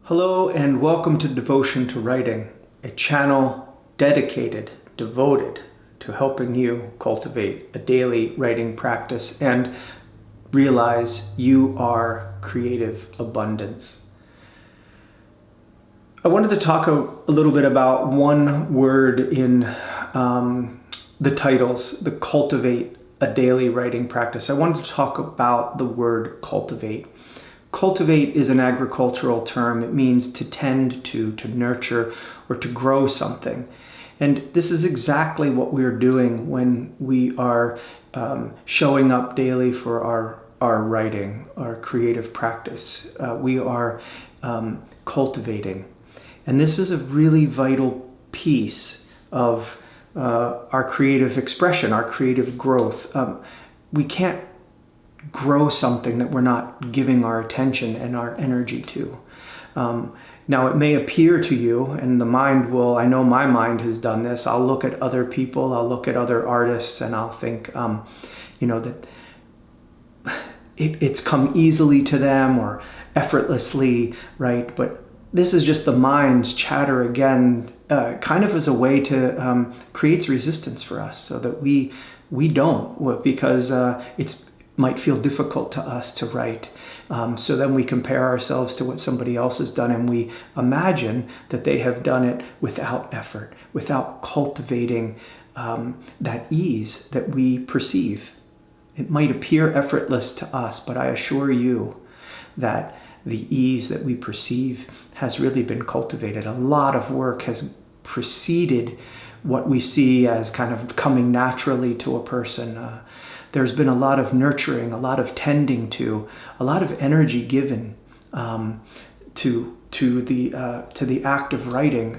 Hello and welcome to Devotion to Writing, a channel dedicated, devoted to helping you cultivate a daily writing practice and realize you are creative abundance. I wanted to talk a little bit about one word in the titles, the cultivate a daily writing practice. I wanted to talk about the word cultivate. Cultivate is an agricultural term. It means to tend to nurture, or to grow something. And this is exactly what we're doing when we are showing up daily for our writing, our creative practice. We are cultivating. And this is a really vital piece of our creative expression, our creative growth. We can't grow something that we're not giving our attention and our energy to. Now it may appear to you, and the mind will, I know my mind has done this, I'll look at other people, I'll look at other artists, and I'll think, that it's come easily to them or effortlessly, right? But this is just the mind's chatter again, kind of as a way to, creates resistance for us so that we don't, because it's might feel difficult to us to write. So then we compare ourselves to what somebody else has done, and we imagine that they have done it without effort, without cultivating that ease that we perceive. It might appear effortless to us, but I assure you that the ease that we perceive has really been cultivated. A lot of work has preceded what we see as kind of coming naturally to a person. There's been a lot of nurturing, a lot of tending to, a lot of energy given to the act of writing,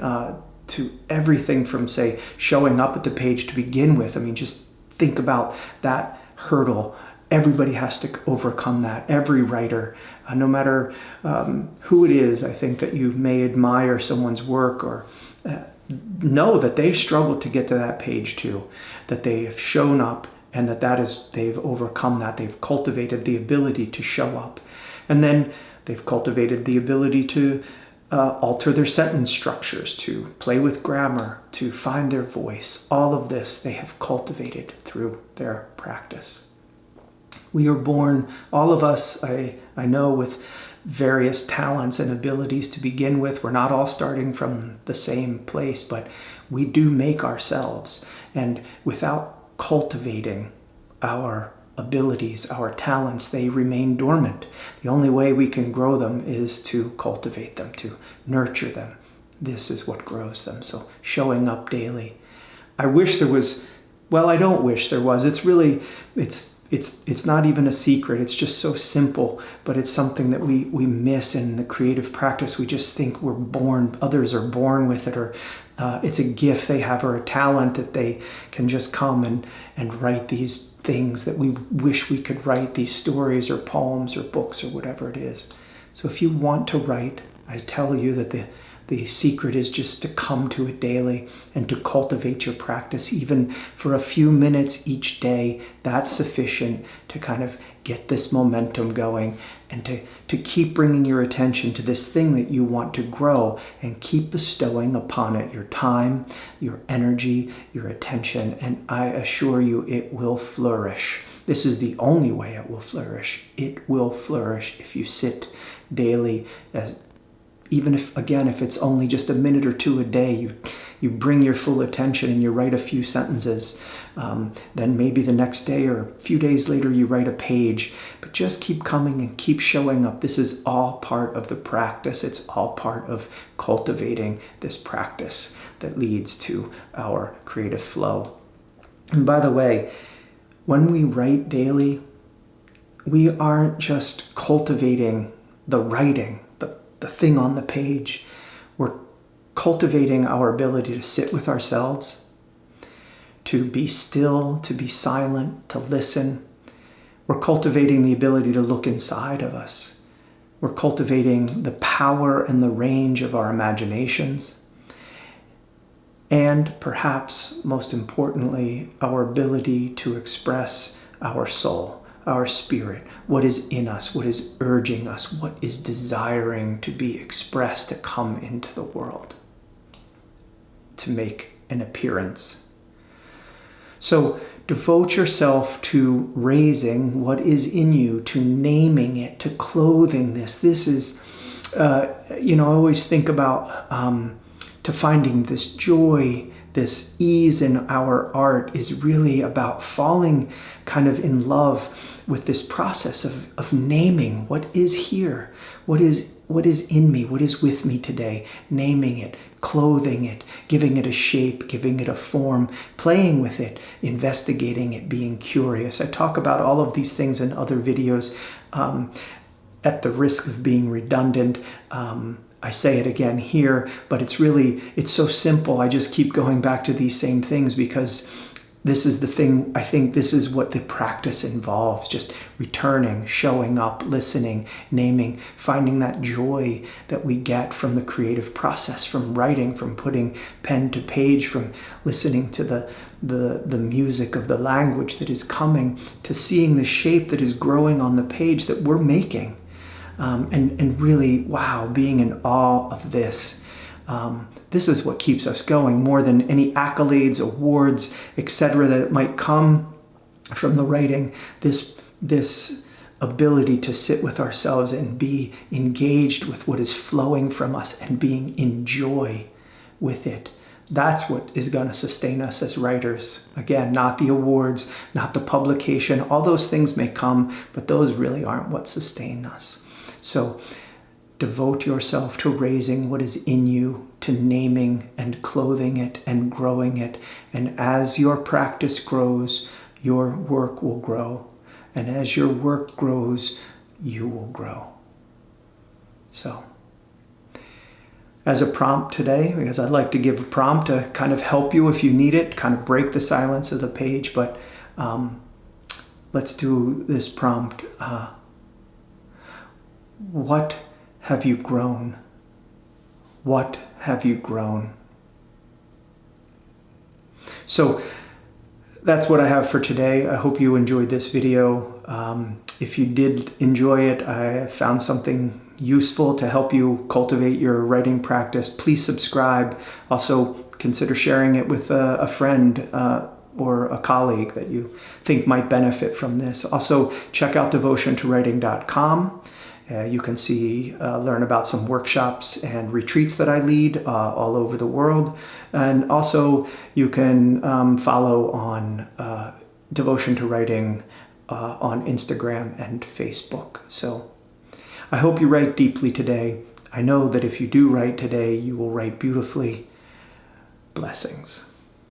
to everything from, say, showing up at the page to begin with. I mean, just think about that hurdle. Everybody has to overcome that. Every writer, no matter who it is, I think that you may admire someone's work or know that they've struggled to get to that page too, that they have shown up, and they've overcome that. They've cultivated the ability to show up. And then they've cultivated the ability to alter their sentence structures, to play with grammar, to find their voice. All of this they have cultivated through their practice. We are born, all of us, I know, with various talents and abilities to begin with. We're not all starting from the same place, but we do make ourselves. And without cultivating our abilities, our talents, they remain dormant. The only way we can grow them is to cultivate them, to nurture them. This is what grows them. So showing up daily. I wish there was, well, I don't wish there was. It's really, it's not even a secret. It's just so simple, but it's something that we miss in the creative practice. We just think we're born, others are born with it, or it's a gift they have, or a talent that they can just come and write these things that we wish we could write, these stories or poems or books or whatever it is. So if you want to write, I tell you that the secret is just to come to it daily and to cultivate your practice, even for a few minutes each day. That's sufficient to kind of get this momentum going and to keep bringing your attention to this thing that you want to grow, and keep bestowing upon it your time, your energy, your attention, and I assure you it will flourish. This is the only way it will flourish. It will flourish if you sit daily, even if it's only just a minute or two a day, you bring your full attention and you write a few sentences. Then maybe the next day or a few days later you write a page. But just keep coming and keep showing up. This is all part of the practice. It's all part of cultivating this practice that leads to our creative flow. And by the way, when we write daily, we aren't just cultivating the writing, the thing on the page. We're cultivating our ability to sit with ourselves, to be still, to be silent, to listen. We're cultivating the ability to look inside of us. We're cultivating the power and the range of our imaginations. And perhaps most importantly, our ability to express our soul, our spirit, what is in us, what is urging us, what is desiring to be expressed, to come into the world, to make an appearance. So devote yourself to raising what is in you, to naming it, to clothing this. This is, I always think about to finding this joy, this ease in our art is really about falling kind of in love with this process of naming what is here, what is in me, what is with me today, naming it, clothing it, giving it a shape, giving it a form, playing with it, investigating it, being curious. I talk about all of these things in other videos. At the risk of being redundant, I say it again here, but it's so simple. I just keep going back to these same things because this is the thing. I think this is what the practice involves, just returning, showing up, listening, naming, finding that joy that we get from the creative process, from writing, from putting pen to page, from listening to the music of the language that is coming, to seeing the shape that is growing on the page that we're making. And really, wow, being in awe of this. This is what keeps us going more than any accolades, awards, etc. that might come from the writing. This ability to sit with ourselves and be engaged with what is flowing from us and being in joy with it. That's what is going to sustain us as writers. Again, not the awards, not the publication. All those things may come, but those really aren't what sustain us. So devote yourself to raising what is in you, to naming and clothing it and growing it. And as your practice grows, your work will grow. And as your work grows, you will grow. So, as a prompt today, because I'd like to give a prompt to kind of help you if you need it, kind of break the silence of the page, but let's do this prompt. What have you grown? What have you grown? So that's what I have for today. I hope you enjoyed this video. If you did enjoy it, I found something useful to help you cultivate your writing practice, please subscribe. Also, consider sharing it with a friend or a colleague that you think might benefit from this. Also, check out devotiontowriting.com. You can learn about some workshops and retreats that I lead all over the world. And also you can follow on Devotion to Writing on Instagram and Facebook. So I hope you write deeply today. I know that if you do write today, you will write beautifully. Blessings.